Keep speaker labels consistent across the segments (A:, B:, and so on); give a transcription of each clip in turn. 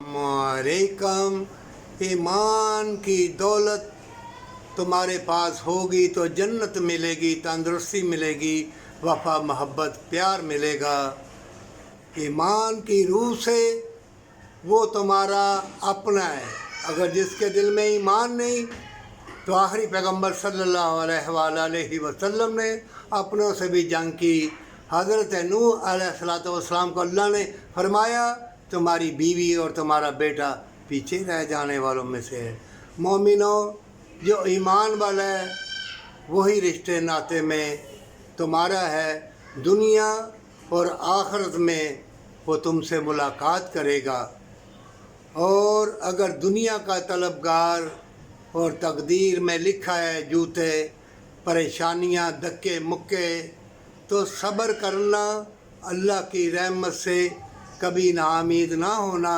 A: वालेकुम। ईमान की दौलत तुम्हारे पास होगी तो जन्नत मिलेगी, तंदुरुस्ती मिलेगी, वफा मोहब्बत प्यार मिलेगा। ईमान की रूह से वो तुम्हारा अपना है। अगर जिसके दिल में ईमान नहीं तो आखिरी पैगंबर सल्लल्लाहु अलैहि वसल्लम ने अपनों से भी जंग की। हज़रत नूह अलैहिस्सलाम को अल्लाह ने फरमाया तुम्हारी बीवी और तुम्हारा बेटा पीछे रह जाने वालों में से है। मोमिनो, जो ईमान वाला है वही रिश्ते नाते में तुम्हारा है। दुनिया और आखिरत में वो तुमसे मुलाकात करेगा। और अगर दुनिया का तलबगार और तकदीर में लिखा है जूते, परेशानियां, धक्के मुक्के, तो सब्र करना, अल्लाह की रहमत से कभी नाउमीद ना होना।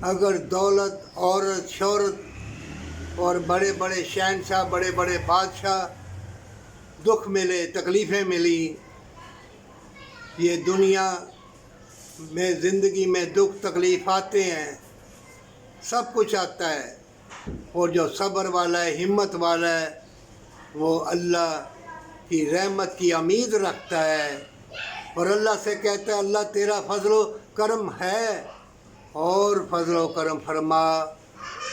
A: अगर दौलत, औरत, शोहरत और बड़े बड़े शहंशाह, बड़े बड़े बादशाह, दुख मिले, तकलीफ़ें मिली, ये दुनिया में ज़िंदगी में दुख तकलीफ़ आते हैं, सब कुछ आता है। और जो सब्र वाला है, हिम्मत वाला है, वो अल्लाह की रहमत की उम्मीद रखता है और अल्लाह से कहता है अल्लाह तेरा फजलो करम है और फजलो करम फरमा।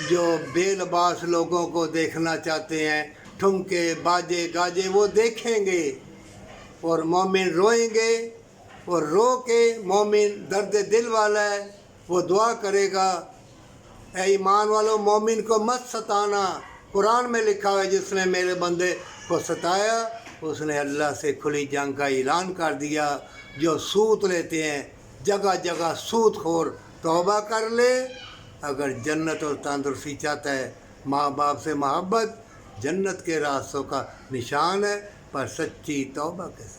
A: जो बेलबास लोगों को देखना चाहते हैं, ठुमके बाजे गाजे वो देखेंगे और मोमिन रोएंगे। और रो के मोमिन दर्द दिल वाला है, वो दुआ करेगा ऐ ईमान वालों, मोमिन को मत सताना। कुरान में लिखा है जिसने मेरे बंदे को सताया उसने अल्लाह से खुली जंग का ऐलान कर दिया। जो सूद लेते हैं, जगह जगह सूद खोर, तौबा कर ले। अगर जन्नत और तंदुरुस्ती चाहता है, माँ बाप से मोहब्बत जन्नत के रास्तों का निशान है, पर सच्ची तौबा के साथ।